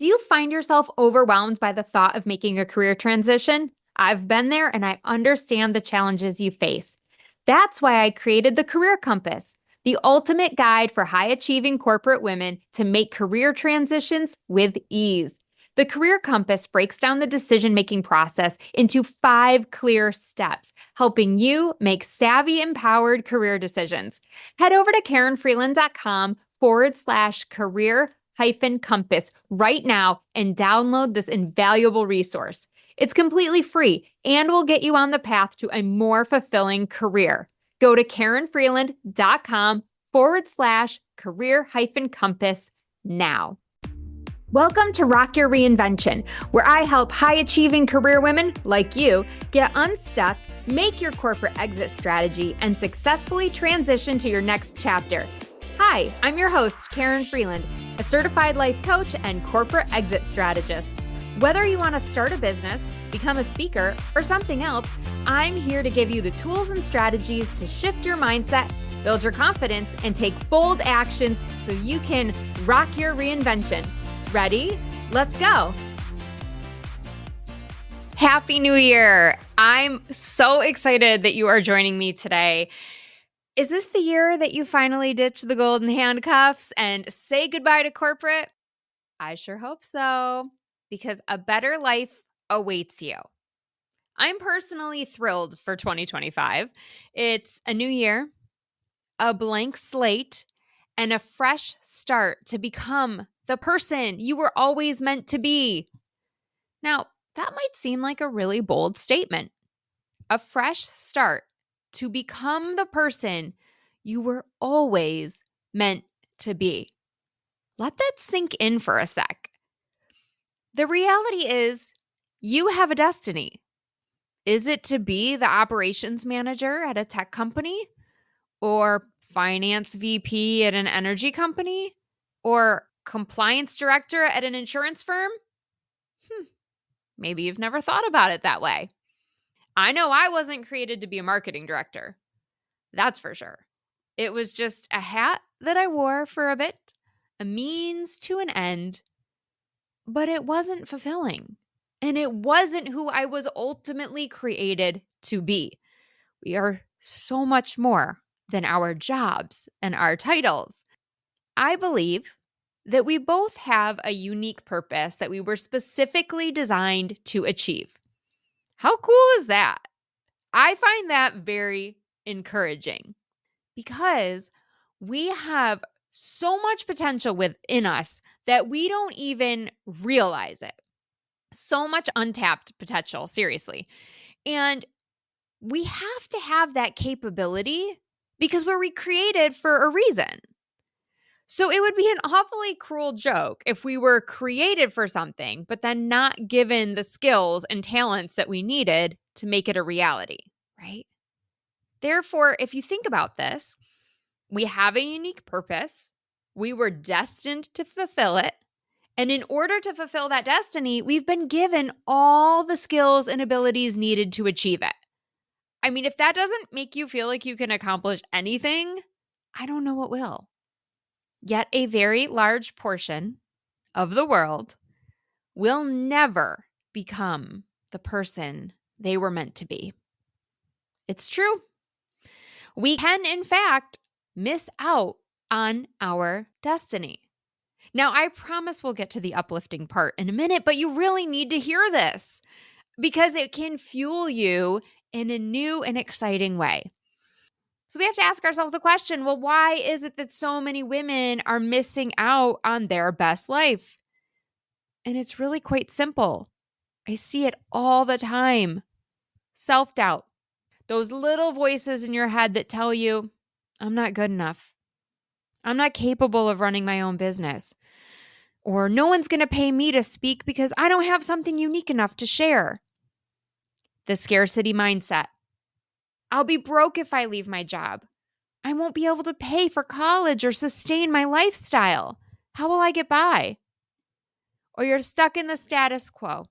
Do you find yourself overwhelmed by the thought of making a career transition? I've been there and I understand the challenges you face. That's why I created the Career Compass, the ultimate guide for high achieving corporate women to make career transitions with ease. The Career Compass breaks down the decision making process into 5 clear steps, helping you make savvy, empowered career decisions. Head over to KarenFreeland.com/career compass right now and download this invaluable resource. It's completely free and will get you on the path to a more fulfilling career. Go to KarenFreeland.com/career compass now. Welcome to Rock Your Reinvention, where I help high achieving career women like you get unstuck, make your corporate exit strategy, and successfully transition to your next chapter. Hi, I'm your host, Karen Freeland, a certified life coach and corporate exit strategist. Whether you want to start a business, become a speaker, or something else, I'm here to give you the tools and strategies to shift your mindset, build your confidence, and take bold actions so you can rock your reinvention. Ready? Let's go. Happy New Year. I'm so excited that you are joining me today. Is this the year that you finally ditch the golden handcuffs and say goodbye to corporate? I sure hope so, because a better life awaits you. I'm personally thrilled for 2025. It's a new year, a blank slate, and a fresh start to become the person you were always meant to be. Now, that might seem like a really bold statement. A fresh start to become the person you were always meant to be. Let that sink in for a sec. The reality is, you have a destiny. Is it to be the operations manager at a tech company? Or finance VP at an energy company? Or compliance director at an insurance firm? Maybe you've never thought about it that way. I know I wasn't created to be a marketing director. That's for sure. It was just a hat that I wore for a bit, a means to an end, but it wasn't fulfilling. And it wasn't who I was ultimately created to be. We are so much more than our jobs and our titles. I believe that we both have a unique purpose that we were specifically designed to achieve. How cool is that? I find that very encouraging because we have so much potential within us that we don't even realize it. So much untapped potential, seriously. And we have to have that capability because we're recreated for a reason. So it would be an awfully cruel joke if we were created for something, but then not given the skills and talents that we needed to make it a reality, right? Therefore, if you think about this, we have a unique purpose. We were destined to fulfill it. And in order to fulfill that destiny, we've been given all the skills and abilities needed to achieve it. I mean, if that doesn't make you feel like you can accomplish anything, I don't know what will. Yet a very large portion of the world will never become the person they were meant to be. It's true. We can, in fact, miss out on our destiny. Now, I promise we'll get to the uplifting part in a minute, but you really need to hear this because it can fuel you in a new and exciting way. So we have to ask ourselves the question, well, why is it that so many women are missing out on their best life? And it's really quite simple. I see it all the time. Self-doubt. Those little voices in your head that tell you, I'm not good enough. I'm not capable of running my own business. Or no one's going to pay me to speak because I don't have something unique enough to share. The scarcity mindset. I'll be broke if I leave my job. I won't be able to pay for college or sustain my lifestyle. How will I get by? Or you're stuck in the status quo.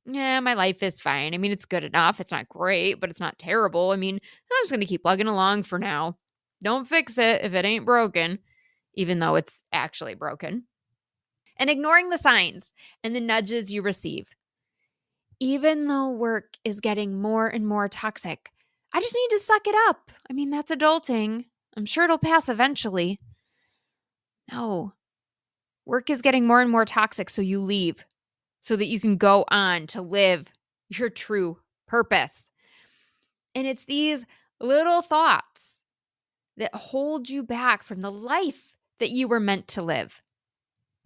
Yeah, my life is fine. I mean, it's good enough. It's not great, but it's not terrible. I mean, I'm just going to keep plugging along for now. Don't fix it if it ain't broken, even though it's actually broken. and ignoring the signs and the nudges you receive. Even though work is getting more and more toxic, I just need to suck it up. I mean, that's adulting. I'm sure it'll pass eventually. No, work is getting more and more toxic, so you leave so that you can go on to live your true purpose. And it's these little thoughts that hold you back from the life that you were meant to live.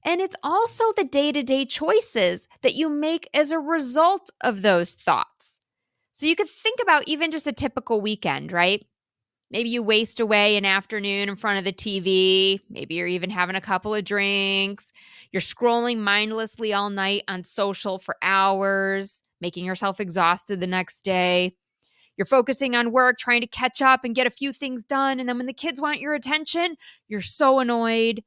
And it's also the day-to-day choices that you make as a result of those thoughts. So you could think about even just a typical weekend, right? Maybe you waste away an afternoon in front of the TV. Maybe you're even having a couple of drinks. You're scrolling mindlessly all night on social for hours, making yourself exhausted the next day. You're focusing on work, trying to catch up and get a few things done. And then when the kids want your attention, you're so annoyed.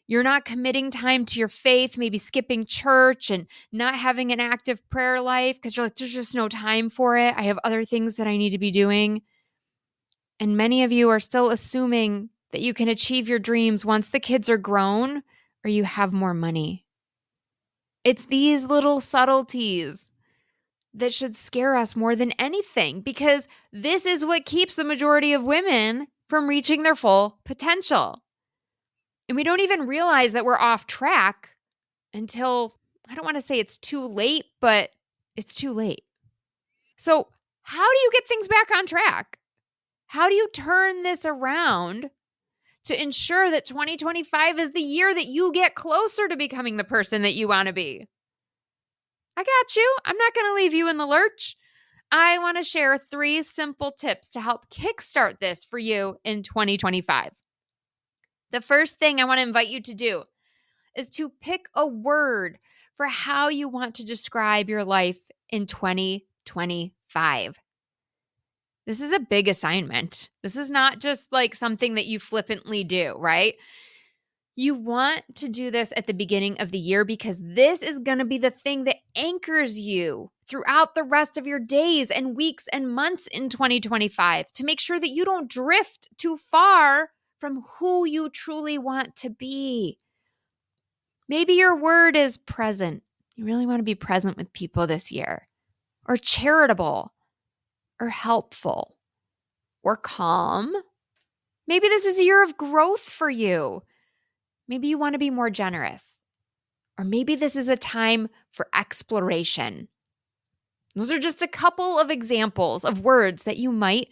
You're not committing time to your faith, maybe skipping church and not having an active prayer life because you're like, there's just no time for it. I have other things that I need to be doing. And many of you are still assuming that you can achieve your dreams once the kids are grown or you have more money. It's these little subtleties that should scare us more than anything, because this is what keeps the majority of women from reaching their full potential. And we don't even realize that we're off track until, I don't want to say it's too late, but it's too late. So how do you get things back on track? How do you turn this around to ensure that 2025 is the year that you get closer to becoming the person that you want to be? I got you. I'm not going to leave you in the lurch. I want to share 3 simple tips to help kickstart this for you in 2025. The first thing I want to invite you to do is to pick a word for how you want to describe your life in 2025. This is a big assignment. This is not just like something that you flippantly do, right? You want to do this at the beginning of the year because this is going to be the thing that anchors you throughout the rest of your days and weeks and months in 2025 to make sure that you don't drift too far from who you truly want to be. Maybe your word is present. You really want to be present with people this year, or charitable, or helpful, or calm. Maybe this is a year of growth for you. Maybe you want to be more generous, or maybe this is a time for exploration. Those are just a couple of examples of words that you might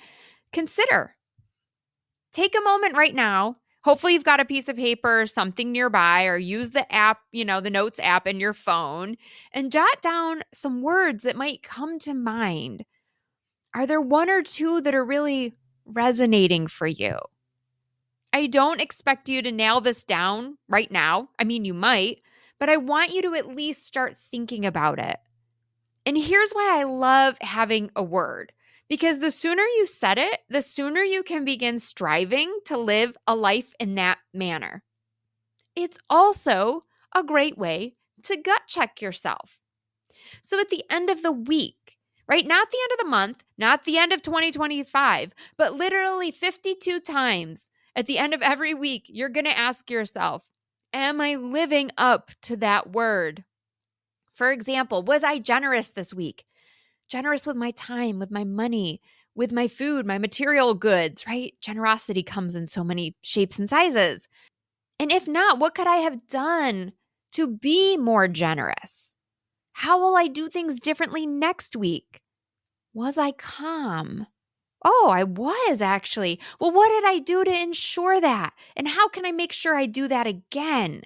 consider. Take a moment right now. Hopefully you've got a piece of paper or something nearby, or use the app, the notes app in your phone, and jot down some words that might come to mind. Are there 1 or 2 that are really resonating for you? I don't expect you to nail this down right now. I mean, you might, but I want you to at least start thinking about it. And here's why I love having a word. Because the sooner you set it, the sooner you can begin striving to live a life in that manner. It's also a great way to gut check yourself. So at the end of the week, right? Not the end of the month, not the end of 2025, but literally 52 times at the end of every week, you're going to ask yourself, am I living up to that word? For example, was I generous this week? Generous with my time, with my money, with my food, my material goods, right? Generosity comes in so many shapes and sizes. And if not, what could I have done to be more generous? How will I do things differently next week? Was I calm? Oh, I was actually. Well, what did I do to ensure that? And how can I make sure I do that again?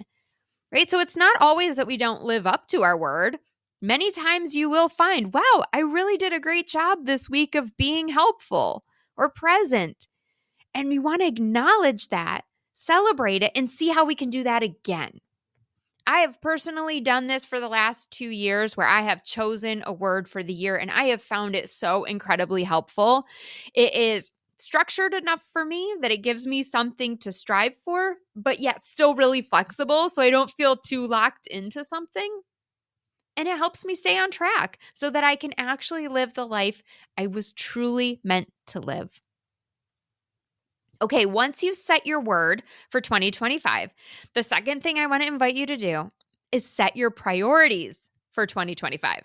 Right? So it's not always that we don't live up to our word. Many times you will find, wow, I really did a great job this week of being helpful or present. And we want to acknowledge that, celebrate it, and see how we can do that again. I have personally done this for the last 2 years where I have chosen a word for the year, and I have found it so incredibly helpful. It is structured enough for me that it gives me something to strive for, but yet still really flexible so I don't feel too locked into something. And it helps me stay on track so that I can actually live the life I was truly meant to live. Okay, once you set your word for 2025, the second thing I want to invite you to do is set your priorities for 2025.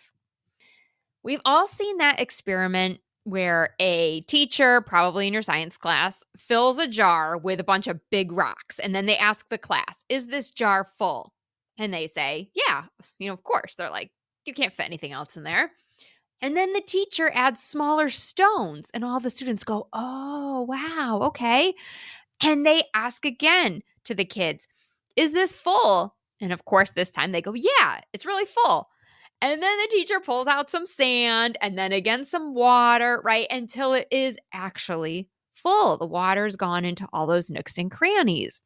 We've all seen that experiment where a teacher, probably in your science class, fills a jar with a bunch of big rocks. And then they ask the class, is this jar full? And they say, yeah, of course. They're like, you can't fit anything else in there. And then the teacher adds smaller stones, and all the students go, oh, wow, okay. And they ask again to the kids, is this full? And of course, this time they go, yeah, it's really full. And then the teacher pulls out some sand and then again some water, right? Until it is actually full. The water's gone into all those nooks and crannies.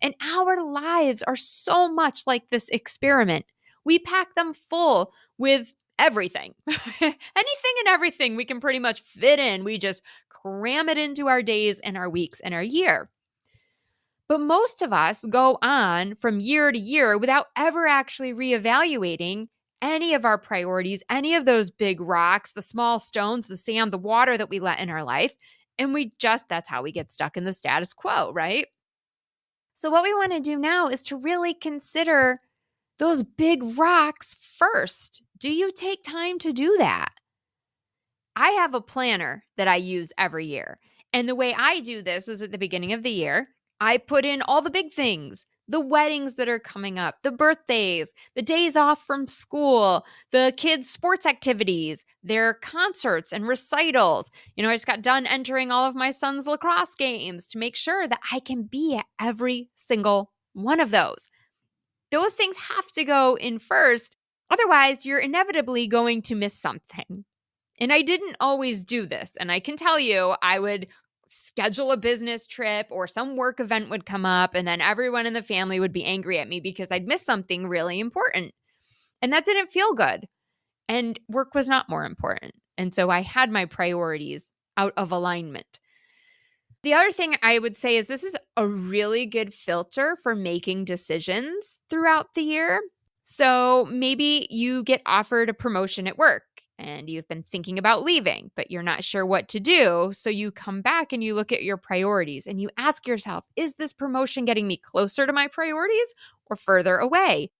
And our lives are so much like this experiment. We pack them full with everything. Anything and everything we can pretty much fit in. We just cram it into our days and our weeks and our year. But most of us go on from year to year without ever actually reevaluating any of our priorities, any of those big rocks, the small stones, the sand, the water that we let in our life. And that's how we get stuck in the status quo, right? So what we want to do now is to really consider those big rocks first. Do you take time to do that? I have a planner that I use every year. And the way I do this is at the beginning of the year, I put in all the big things, the weddings that are coming up, the birthdays, the days off from school, the kids' sports activities, their concerts and recitals. I just got done entering all of my son's lacrosse games to make sure that I can be at every single one of those. Those things have to go in first. Otherwise, you're inevitably going to miss something. And I didn't always do this. And I can tell you, I would schedule a business trip or some work event would come up, and then everyone in the family would be angry at me because I'd missed something really important. And that didn't feel good. And work was not more important. And so I had my priorities out of alignment. The other thing I would say is this is a really good filter for making decisions throughout the year. So maybe you get offered a promotion at work and you've been thinking about leaving, but you're not sure what to do. So you come back and you look at your priorities and you ask yourself, is this promotion getting me closer to my priorities or further away?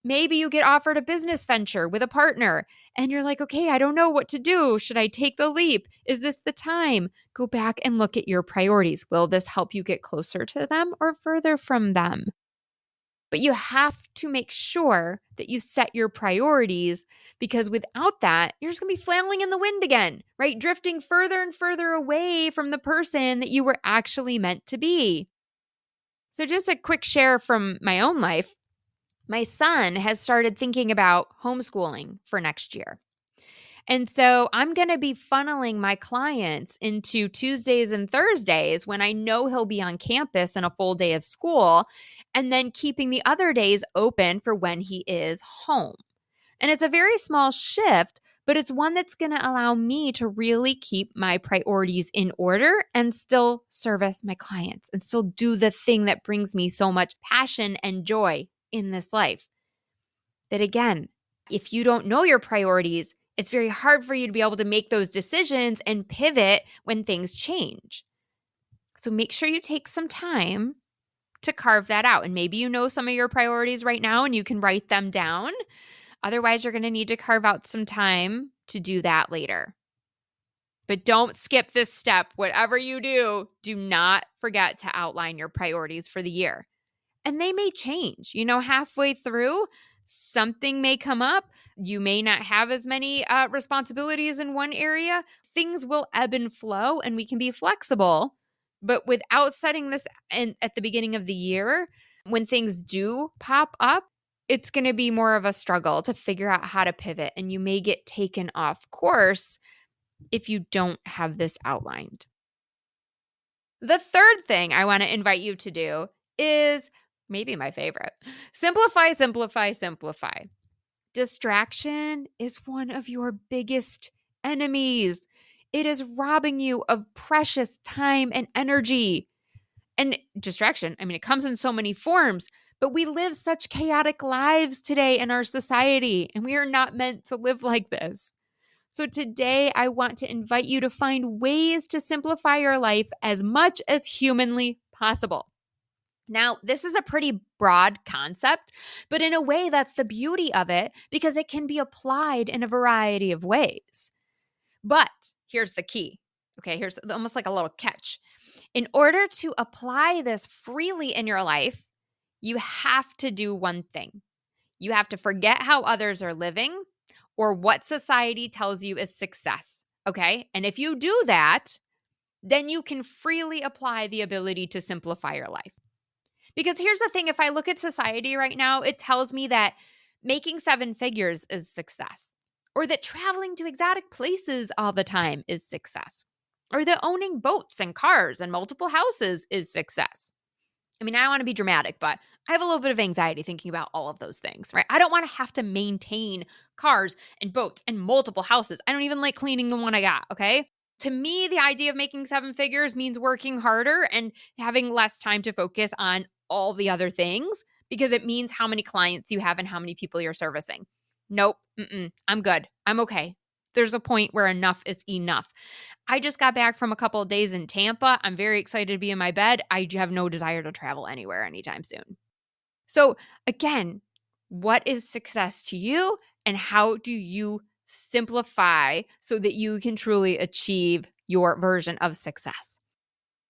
Maybe you get offered a business venture with a partner and you're like, okay, I don't know what to do. Should I take the leap? Is this the time? Go back and look at your priorities. Will this help you get closer to them or further from them? But you have to make sure that you set your priorities, because without that, you're just going to be flailing in the wind again, right? Drifting further and further away from the person that you were actually meant to be. So just a quick share from my own life. My son has started thinking about homeschooling for next year. And so I'm going to be funneling my clients into Tuesdays and Thursdays when I know he'll be on campus in a full day of school, and then keeping the other days open for when he is home. And it's a very small shift, but it's one that's going to allow me to really keep my priorities in order and still service my clients and still do the thing that brings me so much passion and joy in this life. But again, if you don't know your priorities, it's very hard for you to be able to make those decisions and pivot when things change. So make sure you take some time to carve that out. And maybe you know some of your priorities right now and you can write them down. Otherwise, you're going to need to carve out some time to do that later. But don't skip this step. Whatever you do not forget to outline your priorities for the year. And they may change. Halfway through, something may come up. You may not have as many responsibilities in one area. Things will ebb and flow, and we can be flexible. But without setting this at the beginning of the year, when things do pop up, it's going to be more of a struggle to figure out how to pivot. And you may get taken off course if you don't have this outlined. The third thing I want to invite you to do is maybe my favorite. Simplify, simplify, simplify. Distraction is one of your biggest enemies. It is robbing you of precious time and energy. And distraction, it comes in so many forms, but we live such chaotic lives today in our society, and we are not meant to live like this. So today I want to invite you to find ways to simplify your life as much as humanly possible. Now, this is a pretty broad concept, but in a way, that's the beauty of it because it can be applied in a variety of ways. But here's the key. Okay, here's almost like a little catch. In order to apply this freely in your life, you have to do one thing. You have to forget how others are living or what society tells you is success. Okay, and if you do that, then you can freely apply the ability to simplify your life. Because here's the thing, if I look at society right now, it tells me that making 7 figures is success, or that traveling to exotic places all the time is success, or that owning boats and cars and multiple houses is success. I mean, I don't want to be dramatic, but I have a little bit of anxiety thinking about all of those things, right? I don't want to have to maintain cars and boats and multiple houses. I don't even like cleaning the one I got, okay? To me, the idea of making 7 figures means working harder and having less time to focus on all the other things because it means how many clients you have and how many people you're servicing. Nope. I'm good. I'm okay. There's a point where enough is enough. I just got back from a couple of days in Tampa. I'm very excited to be in my bed. I have no desire to travel anywhere anytime soon. So again, what is success to you and how do you simplify so that you can truly achieve your version of success?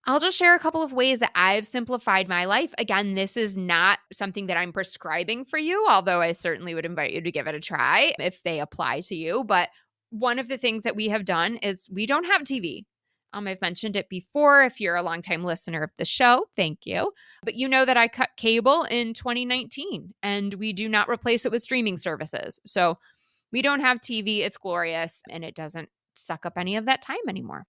I'll just share a couple of ways that I've simplified my life. Again, this is not something that I'm prescribing for you, although I certainly would invite you to give it a try if they apply to you. But one of the things that we have done is we don't have TV. I've mentioned it before. If you're a longtime listener of the show, thank you. But you know that I cut cable in 2019 and we do not replace it with streaming services. So we don't have TV. It's glorious and it doesn't suck up any of that time anymore.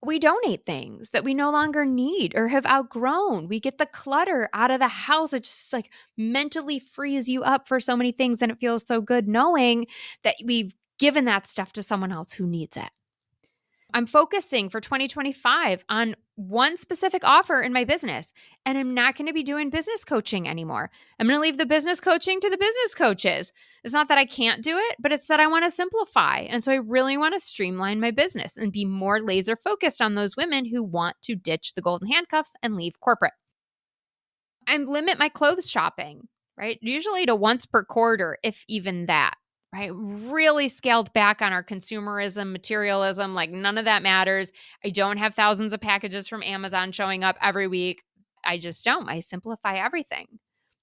We donate things that we no longer need or have outgrown. We get the clutter out of the house. It just like mentally frees you up for so many things. And it feels so good knowing that we've given that stuff to someone else who needs it. I'm focusing for 2025 on one specific offer in my business, and I'm not going to be doing business coaching anymore. I'm going to leave the business coaching to the business coaches. It's not that I can't do it, but it's that I want to simplify. And so I really want to streamline my business and be more laser focused on those women who want to ditch the golden handcuffs and leave corporate. I limit my clothes shopping, right? Usually to once per quarter, if even that. Right? Really scaled back on our consumerism, materialism, like none of that matters. I don't have thousands of packages from Amazon showing up every week. I just don't. I simplify everything.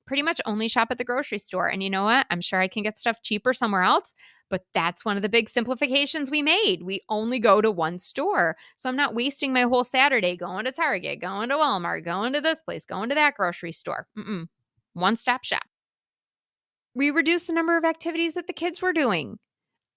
Pretty much only shop at the grocery store. And you know what? I'm sure I can get stuff cheaper somewhere else, but that's one of the big simplifications we made. We only go to one store. So I'm not wasting my whole Saturday going to Target, going to Walmart, going to this place, going to that grocery store. One-stop shop. We reduced the number of activities that the kids were doing.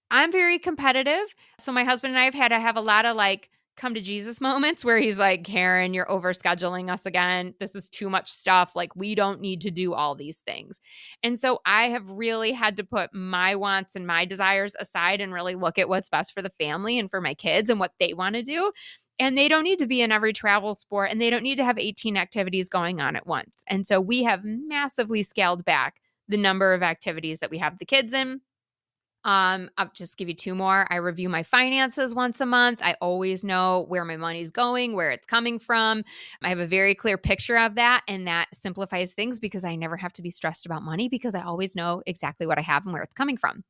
I'm very competitive. So my husband and I have had to have a lot of like come to Jesus moments where he's like, Karen, you're overscheduling us again. This is too much stuff. Like we don't need to do all these things. And so I have really had to put my wants and my desires aside and really look at what's best for the family and for my kids and what they want to do. And they don't need to be in every travel sport and they don't need to have 18 activities going on at once. And so we have massively scaled back the number of activities that we have the kids in. I'll just give you 2 more. I review my finances once a month. I always know where my money's going, where it's coming from. I have a very clear picture of that, and that simplifies things because I never have to be stressed about money because I always know exactly what I have and where it's coming from.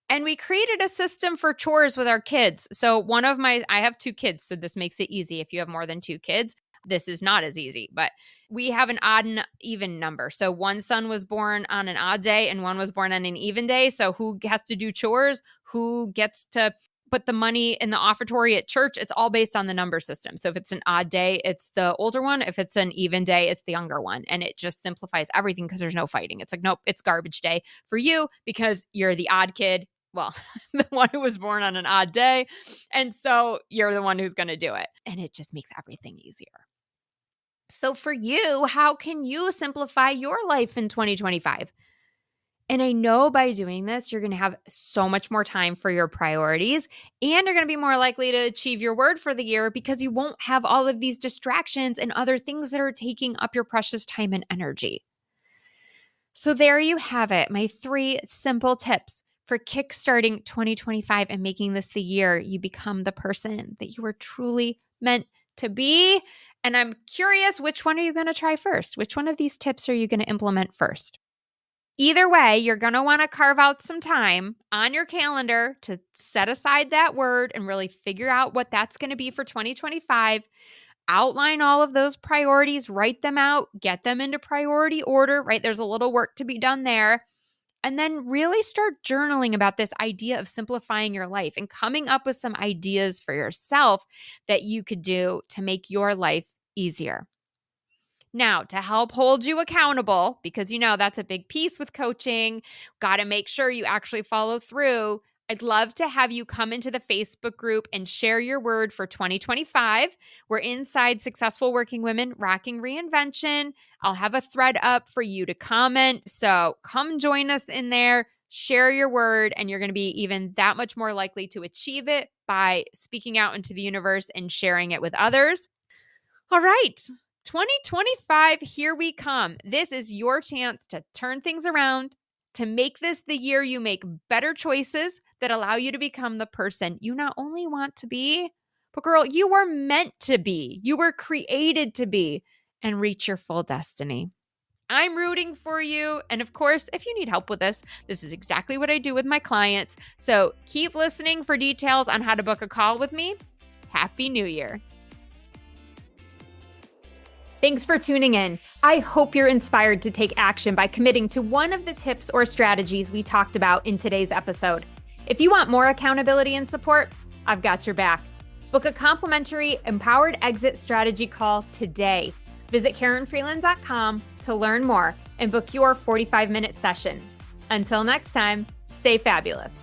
And we created a system for chores with our kids. So I have 2 kids, so this makes it easy. If you have more than 2 kids, this is not as easy, but we have an odd and even number. So one son was born on an odd day and one was born on an even day. So who has to do chores? Who gets to put the money in the offertory at church? It's all based on the number system. So if it's an odd day, it's the older one. If it's an even day, it's the younger one. And it just simplifies everything because there's no fighting. It's like, nope, it's garbage day for you because you're the odd kid. Well, the one who was born on an odd day. And so you're the one who's going to do it. And it just makes everything easier. So for you, how can you simplify your life in 2025? And I know by doing this, you're going to have so much more time for your priorities and you're going to be more likely to achieve your word for the year because you won't have all of these distractions and other things that are taking up your precious time and energy. So there you have it, my 3 simple tips for kickstarting 2025 and making this the year you become the person that you are truly meant to be. And I'm curious, which one are you going to try first? Which one of these tips are you going to implement first? Either way, you're going to want to carve out some time on your calendar to set aside that word and really figure out what that's going to be for 2025. Outline all of those priorities, write them out, get them into priority order, right? There's a little work to be done there. And then really start journaling about this idea of simplifying your life and coming up with some ideas for yourself that you could do to make your life easier. Now, to help hold you accountable, because that's a big piece with coaching, got to make sure you actually follow through. I'd love to have you come into the Facebook group and share your word for 2025. We're inside Successful Working Women, Rocking Reinvention. I'll have a thread up for you to comment. So come join us in there, share your word, and you're going to be even that much more likely to achieve it by speaking out into the universe and sharing it with others. All right. 2025, here we come. This is your chance to turn things around, to make this the year you make better choices that allow you to become the person you not only want to be, but girl, you were meant to be. You were created to be and reach your full destiny. I'm rooting for you. And of course, if you need help with this is exactly what I do with my clients. So keep listening for details on how to book a call with me. Happy New Year. Thanks for tuning in. I hope you're inspired to take action by committing to one of the tips or strategies we talked about in today's episode. If you want more accountability and support, I've got your back. Book a complimentary Empowered Exit Strategy call today. Visit KarenFreeland.com to learn more and book your 45-minute session. Until next time, stay fabulous.